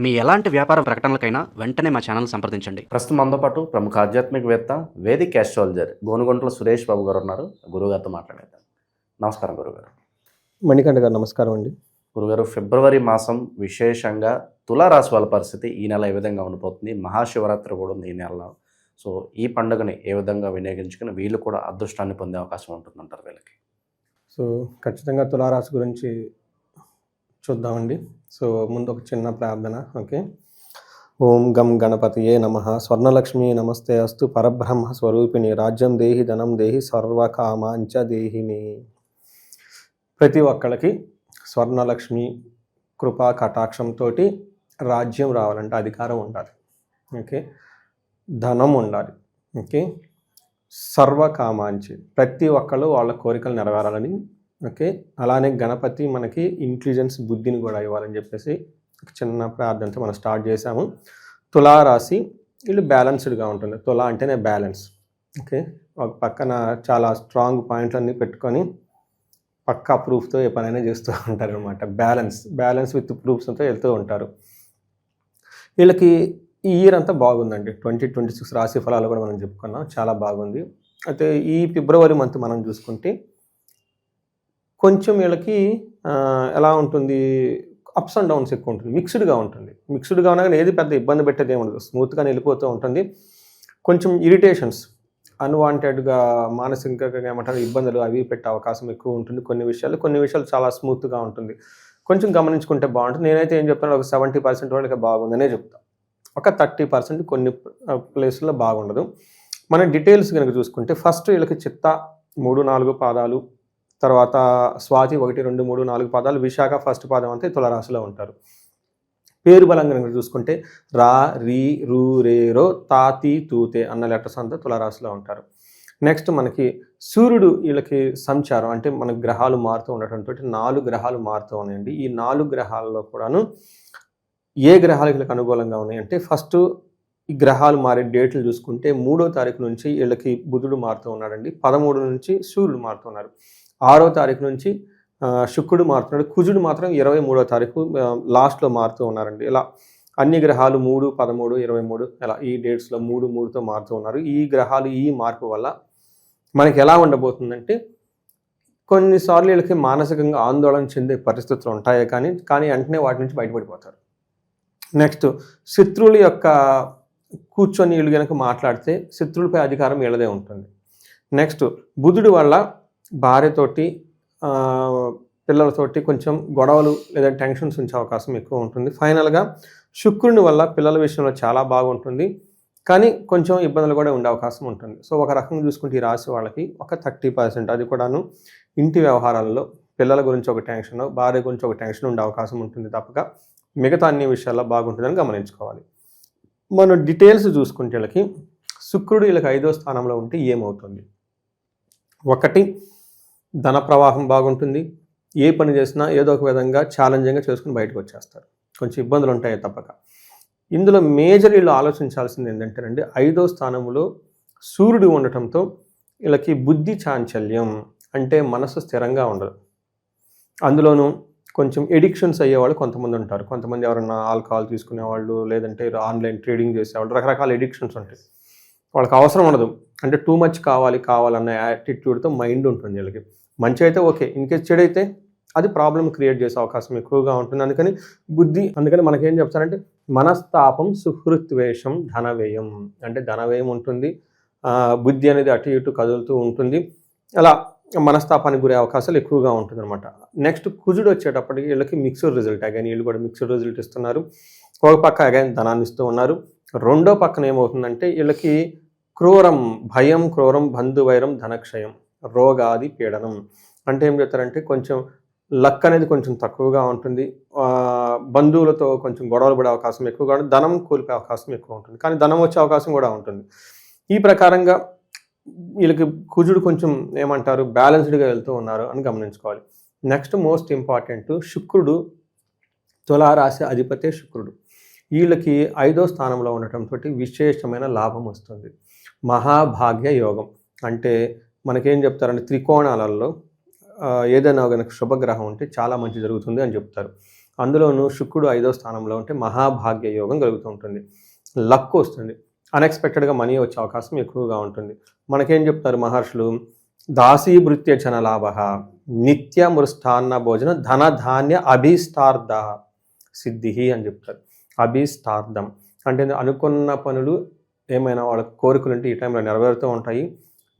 మీ ఎలాంటి వ్యాపార ప్రకటనలకైనా వెంటనే మా ఛానల్ సంప్రదించండి. ప్రస్తుతం మనతో పాటు ప్రముఖ ఆధ్యాత్మికవేత్త వేదిక్ ఆస్ట్రాలజర్ గోనుగొంట్ల సురేష్ బాబు గారు ఉన్నారు. గురుగారితో మాట్లాడేద్దాం. నమస్కారం గురుగారు. మణికంఠ గారు నమస్కారం అండి. గురుగారు, ఫిబ్రవరి మాసం విశేషంగా తులారాశి వాళ్ళ పరిస్థితి ఈ నెల ఏ విధంగా ఉండిపోతుంది? మహాశివరాత్రి కూడా ఉంది ఈ నెలలో. సో ఈ పండుగని ఏ విధంగా వినియోగించుకుని వీళ్ళు కూడా అదృష్టాన్ని పొందే అవకాశం ఉంటుందంటారు వీళ్ళకి? సో ఖచ్చితంగా తులారాశి గురించి చూద్దామండి. సో ముందు ఒక చిన్న ప్రార్థన. ఓకే. ఓం గం గణపతియే నమః. స్వర్ణలక్ష్మి నమస్తే అస్తు. పరబ్రహ్మ స్వరూపిణి రాజ్యం దేహి ధనం దేహి సర్వకామాంచ దేహిని. ప్రతి ఒక్కళ్ళకి స్వర్ణలక్ష్మి కృపా కటాక్షంతో రాజ్యం రావాలంటే అధికారం ఉండాలి. ఓకే. ధనం ఉండాలి. ఓకే. సర్వకామాంచి ప్రతి ఒక్కళ్ళు వాళ్ళ కోరికలు నెరవేరాలని. ఓకే. అలానే గణపతి మనకి ఇంటెలిజెన్స్ బుద్ధిని కూడా ఇవ్వాలని చెప్పేసి ఒక చిన్న ప్రార్థనతో మనం స్టార్ట్ చేసాము. తులారాశి వీళ్ళు బ్యాలెన్స్డ్గా ఉంటుంది. తులా అంటేనే బ్యాలెన్స్. ఓకే. ఒక పక్కన చాలా స్ట్రాంగ్ పాయింట్లన్నీ పెట్టుకొని పక్కా ప్రూఫ్తో ఏ పనైనా చేస్తూ ఉంటారు అనమాట. బ్యాలెన్స్ విత్ ప్రూఫ్స్తో వెళ్తూ ఉంటారు. వీళ్ళకి ఈ ఇయర్ అంతా బాగుందండి. 2026 రాశి ఫలాలు కూడా మనం చెప్పుకున్నాం, చాలా బాగుంది. అయితే ఈ ఫిబ్రవరి మంత్ మనం చూసుకుంటే కొంచెం వీళ్ళకి ఎలా ఉంటుంది, అప్స్ అండ్ డౌన్స్ ఎక్కువ ఉంటుంది, మిక్స్డ్గా ఉంటుంది. మిక్స్డ్గా ఉన్నా కానీ ఏది పెద్ద ఇబ్బంది పెట్టేది ఏమి ఉండదు, స్మూత్గా వెళ్ళిపోతూ ఉంటుంది. కొంచెం ఇరిటేషన్స్, అన్వాంటెడ్గా మానసికంగా ఏమంటారు ఇబ్బందులు అవి పెట్టే అవకాశం ఎక్కువ ఉంటుంది. కొన్ని విషయాలు చాలా స్మూత్గా ఉంటుంది. కొంచెం గమనించుకుంటే బాగుంటుంది. నేనైతే ఏం చెప్తాను, ఒక 70% వాళ్ళకి బాగుందనే చెప్తాను. ఒక 30% కొన్ని ప్లేస్లో బాగుండదు. మన డీటెయిల్స్ కనుక చూసుకుంటే ఫస్ట్ వీళ్ళకి చిత్త 3-4 పాదాలు, తర్వాత స్వాతి 1-2-3-4 పాదాలు, విశాఖ ఫస్ట్ పాదం అంతా తులారాశిలో ఉంటారు. పేరు బలం కనుక చూసుకుంటే రా, రీ, రూ, రే, రో, తాతి, తూతే అన్న లెటర్స్ అంతా తులారాశిలో ఉంటారు. నెక్స్ట్ మనకి సూర్యుడు వీళ్ళకి సంచారం, అంటే మన గ్రహాలు మారుతూ ఉండటంతో 4 గ్రహాలు మారుతూ ఉన్నాయండి. ఈ 4 గ్రహాలలో కూడాను ఏ గ్రహాలు వీళ్ళకి అనుకూలంగా ఉన్నాయి అంటే ఫస్ట్ ఈ గ్రహాలు మారే డేట్లు చూసుకుంటే 3వ తారీఖు నుంచి వీళ్ళకి బుధుడు మారుతూ ఉన్నాడండి. 13 నుంచి సూర్యుడు మారుతున్నారు. 6వ తారీఖు నుంచి శుక్రుడు మారుతున్నాడు. కుజుడు మాత్రం 23వ తారీఖు లాస్ట్లో మారుతూ ఉన్నారండి. ఇలా అన్ని గ్రహాలు 3, 13, 23 ఇలా ఈ డేట్స్లో 3-3తో మారుతూ ఉన్నారు. ఈ గ్రహాలు ఈ మార్పు వల్ల మనకి ఎలా ఉండబోతుందంటే కొన్నిసార్లు వీళ్ళకి మానసికంగా ఆందోళన చెందే పరిస్థితులు ఉంటాయి, కానీ వెంటనే వాటి నుంచి బయటపడిపోతారు. నెక్స్ట్ శత్రువుల యొక్క కూర్చొని వీళ్ళు కనుక మాట్లాడితే శత్రువులపై అధికారం వీళ్ళదే ఉంటుంది. నెక్స్ట్ బుధుడు వల్ల భార్యతోటి పిల్లలతోటి కొంచెం గొడవలు లేదా టెన్షన్స్ ఉంచే అవకాశం ఎక్కువ ఉంటుంది. ఫైనల్గా శుక్రుని వల్ల పిల్లల విషయంలో చాలా బాగుంటుంది, కానీ కొంచెం ఇబ్బందులు కూడా ఉండే అవకాశం ఉంటుంది. సో ఒక రకంగా చూసుకుంటే ఈ రాశి వాళ్ళకి ఒక 30% అది కూడాను ఇంటి వ్యవహారాల్లో పిల్లల గురించి ఒక టెన్షన్, భార్య గురించి ఒక టెన్షన్ ఉండే అవకాశం ఉంటుంది తప్పక మిగతా అన్ని విషయాల్లో బాగుంటుందని గమనించుకోవాలి. మనం డీటెయిల్స్ చూసుకుంటే వీళ్ళకి శుక్రుడు వీళ్ళకి 5వ స్థానంలో ఉంటే ఏమవుతుంది? 1 ధన ప్రవాహం బాగుంటుంది. ఏ పని చేసినా ఏదో ఒక విధంగా ఛాలెంజింగ్గా చేసుకుని బయటకు వచ్చేస్తారు. కొంచెం ఇబ్బందులు ఉంటాయి తప్పక. ఇందులో మేజర్ వీళ్ళు ఆలోచించాల్సింది ఏంటంటేనండి, 5వ స్థానంలో సూర్యుడు ఉండటంతో వీళ్ళకి బుద్ధి చాంచల్యం, అంటే మనసు స్థిరంగా ఉండదు. అందులోనూ కొంచెం ఎడిక్షన్స్ అయ్యేవాళ్ళు కొంతమంది ఉంటారు. కొంతమంది ఎవరైనా ఆల్కహాల్ తీసుకునేవాళ్ళు, లేదంటే ఆన్లైన్ ట్రేడింగ్ చేసేవాళ్ళు, రకరకాల ఎడిక్షన్స్ ఉంటాయి. వాళ్ళకి అవసరం ఉండదు, అంటే టూ మచ్ కావాలన్న యాటిట్యూడ్తో మైండ్ ఉంటుంది వీళ్ళకి. మంచి అయితే ఓకే, ఇన్కేస్ చెడైతే అది ప్రాబ్లం క్రియేట్ చేసే అవకాశం ఎక్కువగా ఉంటుంది. అందుకని మనకేం చెప్తారంటే మనస్తాపం, సుహృద్వేషం, ధనవ్యయం, అంటే ధనవ్యయం ఉంటుంది, బుద్ధి అనేది అటు ఇటు కదులుతూ ఉంటుంది. అలా మనస్తాపానికి గురే అవకాశాలు ఎక్కువగా ఉంటుంది అనమాట. నెక్స్ట్ కుజుడు వచ్చేటప్పటికి వీళ్ళకి మిక్స్డ్ రిజల్ట్, అగైన్ వీళ్ళు కూడా మిక్స్డ్ రిజల్ట్ ఇస్తున్నారు. ఒక పక్క అగైన్ ధనాన్ని ఇస్తూ ఉన్నారు. రెండో పక్కన ఏమవుతుందంటే వీళ్ళకి భయం, క్రూరం, బంధువైరం, ధనక్షయం, రోగాది పీడనం. అంటే ఏం చెప్తారంటే కొంచెం లక్ అనేది కొంచెం తక్కువగా ఉంటుంది. బంధువులతో కొంచెం గొడవలు పడే అవకాశం ఎక్కువగా ఉంటుంది. ధనం కోల్పోయే అవకాశం ఎక్కువ ఉంటుంది, కానీ ధనం వచ్చే అవకాశం కూడా ఉంటుంది. ఈ ప్రకారంగా వీళ్ళకి కుజుడు కొంచెం ఏమంటారు బ్యాలెన్స్డ్గా వెళ్తూ ఉన్నారు అని గమనించుకోవాలి. నెక్స్ట్ మోస్ట్ ఇంపార్టెంట్, శుక్రుడు, తులారాశి అధిపతే శుక్రుడు. వీళ్ళకి 5వ స్థానంలో ఉండటంతో విశేషమైన లాభం వస్తుంది. మహాభాగ్య యోగం, అంటే మనకేం చెప్తారంటే త్రికోణాలలో ఏదైనా కనుక శుభగ్రహం ఉంటే చాలా మంచి జరుగుతుంది అని చెప్తారు. అందులోనూ శుక్రుడు 5వ స్థానంలో ఉంటే మహాభాగ్య యోగం కలుగుతూ ఉంటుంది. లక్ వస్తుంది, అన్ఎక్స్పెక్టెడ్గా మనీ వచ్చే అవకాశం ఎక్కువగా ఉంటుంది. మనకేం చెప్తారు మహర్షులు? దాసీభృత్య జన లాభ, నిత్య మృష్టాన్న భోజన ధనధాన్య అభీష్టార్థ సిద్ధి అని చెప్తారు. అభీష్టార్థం అంటే అనుకున్న పనులు ఏమైనా వాళ్ళ కోరికలు ఉంటే ఈ టైంలో నెరవేరుతూ ఉంటాయి.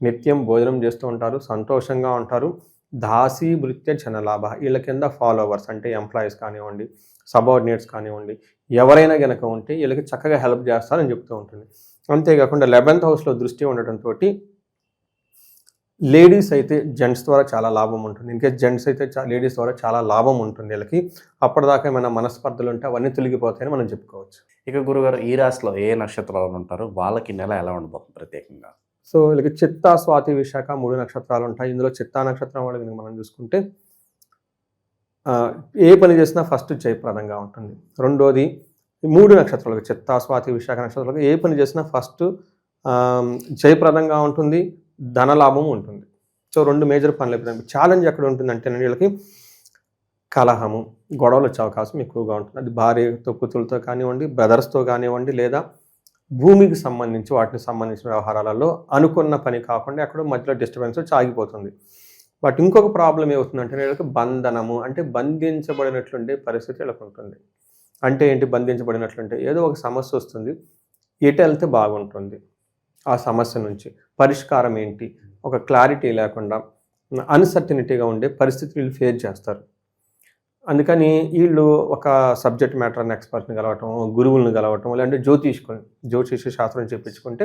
నిత్యం భోజనం చేస్తూ ఉంటారు, సంతోషంగా ఉంటారు. దాసీభృత్య జనలాభ, వీళ్ళ కింద ఫాలోవర్స్ అంటే ఎంప్లాయీస్ కానివ్వండి, సబార్డినేట్స్ కానివ్వండి, ఎవరైనా కనుక ఉంటే వీళ్ళకి చక్కగా హెల్ప్ చేస్తారని చెప్తూ ఉంటుంది. అంతేకాకుండా 11th హౌస్లో దృష్టి ఉండటంతో లేడీస్ అయితే జెంట్స్ ద్వారా చాలా లాభం ఉంటుంది. ఇంకేస్ జెంట్స్ అయితే లేడీస్ ద్వారా చాలా లాభం ఉంటుంది వీళ్ళకి. అప్పటిదాకా ఏమైనా మనస్పర్ధలు ఉంటే అవన్నీ తొలగిపోతాయని మనం చెప్పుకోవచ్చు. ఇక గురుగారు, ఈ రాశిలో ఏ నక్షత్రాలు ఉంటారు, వాళ్ళకి నెల ఎలా ఉండబోతుంది ప్రత్యేకంగా? సో వీళ్ళకి చిత్తా, స్వాతి, విశాఖ 3 నక్షత్రాలు ఉంటాయి. ఇందులో చిత్తా నక్షత్రం వాళ్ళకి మనం చూసుకుంటే ఏ పని చేసినా ఫస్ట్ జయప్రదంగా ఉంటుంది. రెండోది 3 నక్షత్రాలకు చిత్తా, స్వాతి, విశాఖ నక్షత్రాలకు ఏ పని చేసినా ఫస్ట్ జయప్రదంగా ఉంటుంది, ధనలాభం ఉంటుంది. సో 2 మేజర్ పనులు అయిపోయింది. ఛాలెంజ్ ఎక్కడ ఉంటుందంటే వీళ్ళకి కలహము, గొడవలు వచ్చే అవకాశం ఎక్కువగా ఉంటుంది. అది భార్యతో, కూతురులతో కానివ్వండి, బ్రదర్స్తో కానివ్వండి, లేదా భూమికి సంబంధించి వాటికి సంబంధించిన వ్యవహారాలలో అనుకున్న పని కాకుండా ఎక్కడో మధ్యలో డిస్టర్బెన్స్ వచ్చి ఆగిపోతుంది. బట్ ఇంకొక ప్రాబ్లం ఏమవుతుందంటే వీళ్ళకి బంధనము, అంటే బంధించబడినట్లుండే పరిస్థితి వీళ్ళకి ఉంటుంది. అంటే ఏంటి బంధించబడినట్లుంటే? ఏదో ఒక సమస్య వస్తుంది, ఎటు వెళ్తే బాగుంటుంది, ఆ సమస్య నుంచి పరిష్కారం ఏంటి, ఒక క్లారిటీ లేకుండా అన్సర్టనిటీగా ఉండే పరిస్థితి వీళ్ళు ఫేస్ చేస్తారు. అందుకని వీళ్ళు ఒక సబ్జెక్ట్ మ్యాటర్ ఎక్స్పర్ట్ని కలవటం, గురువులను కలవటం, లేదంటే జ్యోతిష శాస్త్రం చెప్పించుకుంటే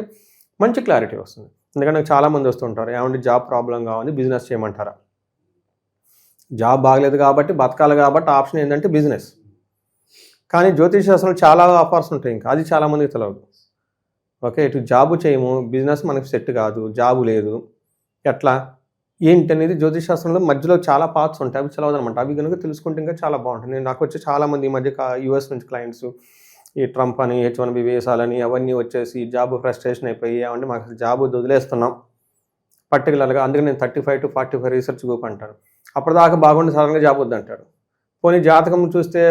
మంచి క్లారిటీ వస్తుంది. ఎందుకంటే చాలామంది వస్తుంటారు, ఏమంటే జాబ్ ప్రాబ్లం కావాలి, బిజినెస్ చేయమంటారా? జాబ్ బాగలేదు కాబట్టి, బతకాలి కాబట్టి ఆప్షన్ ఏంటంటే బిజినెస్. కానీ జ్యోతిష శాస్త్రంలో చాలా ఆఫర్స్ ఉంటాయి, ఇంకా అది చాలామందికి తెలియదు. ఓకే, ఇటు జాబు చేయము, బిజినెస్ మనకు సెట్ కాదు, జాబు లేదు, ఎట్లా ఏంటి అనేది జ్యోతిష్ శాస్త్రంలో మధ్యలో చాలా పార్ట్స్ ఉంటాయి, అవి చదవదనమాట. అవి కనుక తెలుసుకుంటే ఇంకా చాలా బాగుంటుంది. నాకు వచ్చి చాలామంది ఈ మధ్య యూఎస్ నుంచి క్లయింట్స్ ఈ ట్రంప్ అని, H1B వీసాలని అవన్నీ వచ్చేసి జాబ్ ఫ్రస్ట్రేషన్ అయిపోయి, ఏమంటే మాకు జాబ్ వదిలేస్తున్నాం పర్టికులర్గా, అందుకే నేను 35 to 45 రీసెర్చ్ గ్రూప్ అంటాను. అప్పటిదాకా బాగుండి సడన్గా జాబ్ వద్దంటాడు. పోనీ జాతకం చూస్తే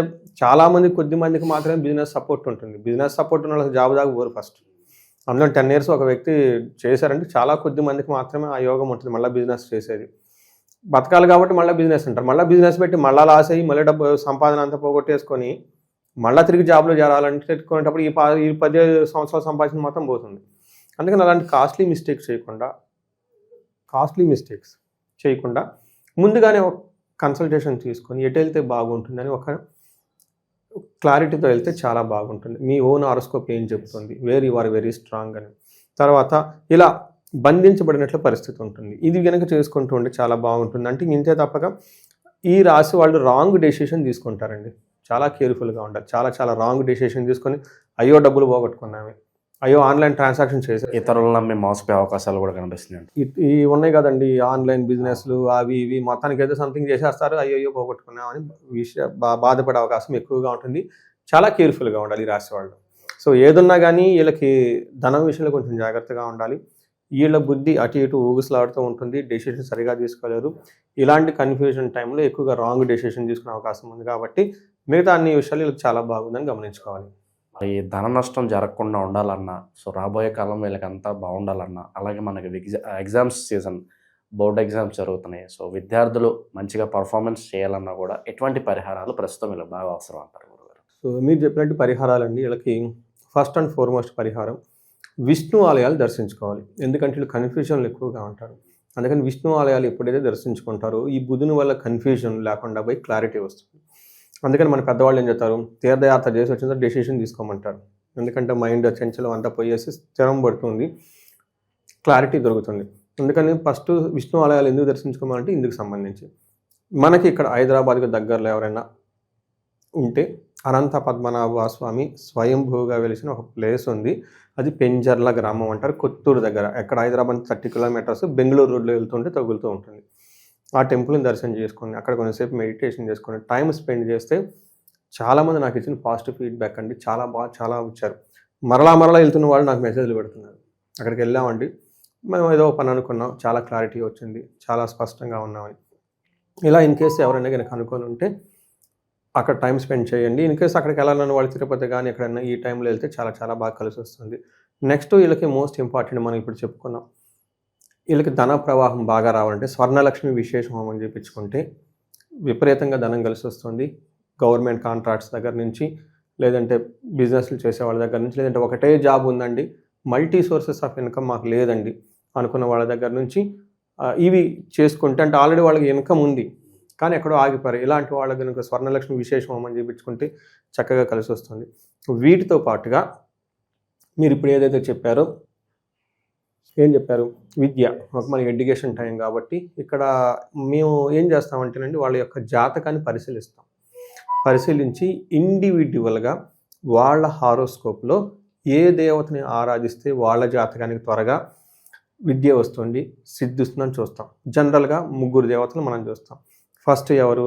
చాలామంది, కొద్ది మందికి మాత్రమే బిజినెస్ సపోర్ట్ ఉంటుంది. బిజినెస్ సపోర్ట్ ఉన్న వాళ్ళకి జాబ్ దాకా పోరు ఫస్ట్. అందులో 10 years ఒక వ్యక్తి చేశారంటే చాలా కొద్ది మందికి మాత్రమే ఆ యోగం ఉంటుంది మళ్ళీ బిజినెస్ చేసేది. బతకాలి కాబట్టి మళ్ళీ బిజినెస్ అంటారు. మళ్ళీ బిజినెస్ పెట్టి మళ్ళీ లాస్ అయ్యి మళ్ళీ డబ్బు సంపాదన అంతా పోగొట్టేసుకొని మళ్ళీ తిరిగి జాబ్లో చేరాలంటే పెట్టుకునేటప్పుడు ఈ 15 సంవత్సరాలు సంపాదించిన మొత్తం పోతుంది. అందుకని అలాంటి కాస్ట్లీ మిస్టేక్స్ చేయకుండా ముందుగానే ఒక కన్సల్టేషన్ తీసుకొని ఎటు వెళ్తే బాగుంటుందని ఒక క్లారిటీతో వెళ్తే చాలా బాగుంటుంది. మీ ఓన్ హారోస్కోప్ ఏం చెప్తుంది, where you are very strong అని. తర్వాత ఇలా బంధించబడినట్లు పరిస్థితి ఉంటుంది. ఇది కనుక చేసుకుంటూ ఉంటే చాలా బాగుంటుంది. అంటే ఇంతే తప్పక ఈ రాశి వాళ్ళు రాంగ్ డెసిషన్ తీసుకుంటారండి. చాలా కేర్ఫుల్గా ఉండాలి. చాలా రాంగ్ డెసిషన్ తీసుకొని అయ్యో డబ్బులు పోగొట్టుకున్నామే, అయ్యో ఆన్లైన్ ట్రాన్సాక్షన్ చేసి ఇతరులను నమ్మి మోసపోయే అవకాశాలు కూడా కనిపిస్తున్నాయి. ఈ ఉన్నాయి కదండి ఆన్లైన్ బిజినెస్లు, అవి ఇవి మొత్తానికి ఏదో సంథింగ్ చేసేస్తారు, అయ్యో పోగొట్టుకున్నామని బాధపడే అవకాశం ఎక్కువగా ఉంటుంది. చాలా కేర్ఫుల్గా ఉండాలి ఈ రాశి వాళ్ళు. సో ఏదున్నా కానీ వీళ్ళకి ధనం విషయంలో కొంచెం జాగ్రత్తగా ఉండాలి. వీళ్ళ బుద్ధి అటు ఇటు ఊగుసలాడుతూ ఉంటుంది, డెసిషన్ సరిగా తీసుకోలేరు. ఇలాంటి కన్ఫ్యూజన్ టైంలో ఎక్కువగా రాంగ్ డెసిషన్ తీసుకునే అవకాశం ఉంది. కాబట్టి మిగతా అన్ని విషయాలు వీళ్ళకి చాలా బాగుందని గమనించుకోవాలి. ఈ ధన నష్టం జరగకుండా ఉండాలన్నా, సో రాబోయే కాలం వీళ్ళకంతా బాగుండాలన్నా, అలాగే మనకి ఎగ్జామ్స్ సీజన్, బోర్డ్ ఎగ్జామ్స్ జరుగుతున్నాయి. సో విద్యార్థులు మంచిగా పర్ఫార్మెన్స్ చేయాలన్నా కూడా ఎటువంటి పరిహారాలు ప్రస్తుతం వీళ్ళకి బాగా అవసరం అంటారు గురుగారు? సో మీరు చెప్పినట్టు పరిహారాలండి, వీళ్ళకి ఫస్ట్ అండ్ ఫార్మోస్ట్ పరిహారం విష్ణు ఆలయాలు దర్శించుకోవాలి. ఎందుకంటే వీళ్ళు కన్ఫ్యూజన్లు ఎక్కువగా ఉంటారు. అందుకని విష్ణు ఆలయాలు ఎప్పుడైతే దర్శించుకుంటారో ఈ బుధుని వల్ల కన్ఫ్యూజన్ లేకుండా పోయి క్లారిటీ వస్తుంది. అందుకని మన పెద్దవాళ్ళు ఏం చెప్తారు, తీర్థయాత్ర చేసి వచ్చిన తర్వాత డెసిషన్ తీసుకోమంటారు. ఎందుకంటే మైండ్ చంచలం అంతా పోయేసి స్థిరం పడుతుంది, క్లారిటీ దొరుకుతుంది. అందుకని ఫస్ట్ విష్ణు ఆలయాలు ఎందుకు దర్శించుకోమంటే ఇందుకు సంబంధించి మనకి ఇక్కడ హైదరాబాద్కి దగ్గరలో ఎవరైనా ఉంటే అనంత పద్మనాభ స్వామి స్వయంభూగా వెలిసిన ఒక ప్లేస్ ఉంది. అది పెంజర్ల గ్రామం అంటారు, కొత్తూరు దగ్గర. ఎక్కడ హైదరాబాద్ 30 kilometers, బెంగళూరు రోడ్లో వెళ్తుంటే తగులుతూ ఉంటుంది. ఆ టెంపుల్ని దర్శనం చేసుకొని అక్కడ కొంచెంసేపు మెడిటేషన్ చేసుకొని టైం స్పెండ్ చేస్తే చాలామంది నాకు ఇచ్చిన పాజిటివ్ ఫీడ్బ్యాక్ అండి. చాలా వచ్చారు. మరలా వెళ్తున్న వాళ్ళు నాకు మెసేజ్లు పెడుతున్నారు, అక్కడికి వెళ్ళామండి, మేము ఏదో పని అనుకున్నాం, చాలా క్లారిటీ వచ్చింది, చాలా స్పష్టంగా ఉన్నామని. ఇలా ఇన్ కేసు ఎవరైనా కనుక అనుకొని ఉంటే అక్కడ టైం స్పెండ్ చేయండి. ఇన్ కేస్ అక్కడికి వెళ్ళాలని వాళ్ళు తిరుపతి కానీ ఎక్కడైనా ఈ టైంలో వెళ్తే చాలా చాలా బాగా కలిసి వస్తుంది. నెక్స్ట్ వీళ్ళకి మోస్ట్ ఇంపార్టెంట్ మనం ఇప్పుడు చెప్పుకున్నాం, వీళ్ళకి ధన ప్రవాహం బాగా రావాలంటే స్వర్ణలక్ష్మి విశేష హోమం చేయించుకుంటే విపరీతంగా ధనం కలిసి వస్తుంది. గవర్నమెంట్ కాంట్రాక్ట్స్ దగ్గర నుంచి, లేదంటే బిజినెస్లు చేసే వాళ్ళ దగ్గర నుంచి, లేదంటే ఒకటే జాబ్ ఉందండి మల్టీ సోర్సెస్ ఆఫ్ ఇన్కమ్ మాకు లేదండి అనుకున్న వాళ్ళ దగ్గర నుంచి ఇవి చేసుకుంటే, అంటే ఆల్రెడీ వాళ్ళకి ఇన్కమ్ ఉంది కానీ ఎక్కడో ఆగిపోయారు, ఇలాంటి వాళ్ళ కనుక స్వర్ణలక్ష్మి విశేష హోమం చేయించుకుంటే చక్కగా కలిసి వస్తుంది. వీటితో పాటుగా మీరు ఇప్పుడు ఏదైతే చెప్పారో, ఏం చెప్పారు, విద్య, మనకి ఎడ్యుకేషన్ టైం కాబట్టి ఇక్కడ మేము ఏం చేస్తామంటేనండి వాళ్ళ యొక్క జాతకాన్ని పరిశీలిస్తాం. పరిశీలించి ఇండివిడ్యువల్గా వాళ్ళ హారోస్కోప్లో ఏ దేవతని ఆరాధిస్తే వాళ్ళ జాతకానికి త్వరగా విద్య వస్తుంది, సిద్ధిస్తుందని చూస్తాం. జనరల్గా 3 దేవతలు మనం చూస్తాం. ఫస్ట్ ఎవరు,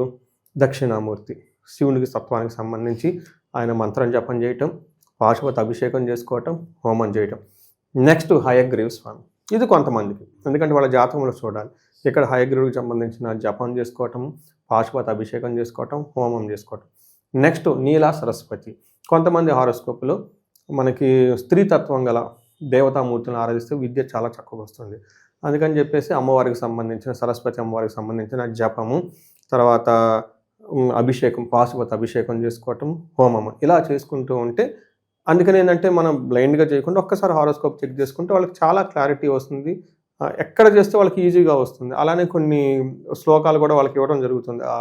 దక్షిణామూర్తి, శివునికి సత్వానికి సంబంధించి ఆయన మంత్రం జపం చేయటం, పాశుపత అభిషేకం చేసుకోవటం, హోమం చేయటం. నెక్స్ట్ హయగ్రీవ స్వామి, ఇది కొంతమందికి, ఎందుకంటే వాళ్ళ జాతకంలో చూడాలి. ఇక్కడ హయగ్రీవుడికి సంబంధించిన జపం చేసుకోవటం, పాశుపత అభిషేకం చేసుకోవటం, హోమం చేసుకోవటం. నెక్స్ట్ నీలా సరస్వతి, కొంతమంది హారోస్కోప్లో మనకి స్త్రీతత్వం గల దేవతామూర్తులను ఆరాధిస్తే విద్య చాలా చక్కగా వస్తుంది. అందుకని చెప్పేసి అమ్మవారికి సంబంధించిన, సరస్వతి అమ్మవారికి సంబంధించిన జపము, తర్వాత అభిషేకం, పాశుపత అభిషేకం చేసుకోవటం, హోమము ఇలా చేసుకుంటూ ఉంటే, అందుకని ఏంటంటే మనం బ్లైండ్గా చేయకుండా ఒక్కసారి హారోస్కోప్ చెక్ చేసుకుంటే వాళ్ళకి చాలా క్లారిటీ వస్తుంది. ఎక్కడ చేస్తే వాళ్ళకి ఈజీగా వస్తుంది. అలానే కొన్ని శ్లోకాలు కూడా వాళ్ళకి ఇవ్వడం జరుగుతుంది ఆ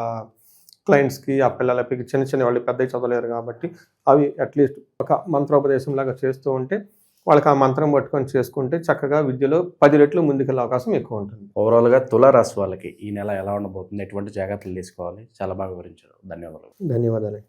క్లయింట్స్కి, ఆ పిల్లలకి. చిన్న వాళ్ళు పెద్దవి చదవలేరు కాబట్టి అవి అట్లీస్ట్ ఒక మంత్రోపదేశం లాగా చేస్తూ ఉంటే వాళ్ళకి ఆ మంత్రం పట్టుకొని చేసుకుంటే చక్కగా విద్యలో 10 రెట్లు ముందుకెళ్ళే అవకాశం ఎక్కువ ఉంటుంది. ఓవరాల్గా తులారాశి వాళ్ళకి ఈ నెల ఎలా ఉండబోతుంది, ఎటువంటి జాగ్రత్తలు తీసుకోవాలి, చాలా బాగా వివరించారు. ధన్యవాదాలు. ధన్యవాదాలు.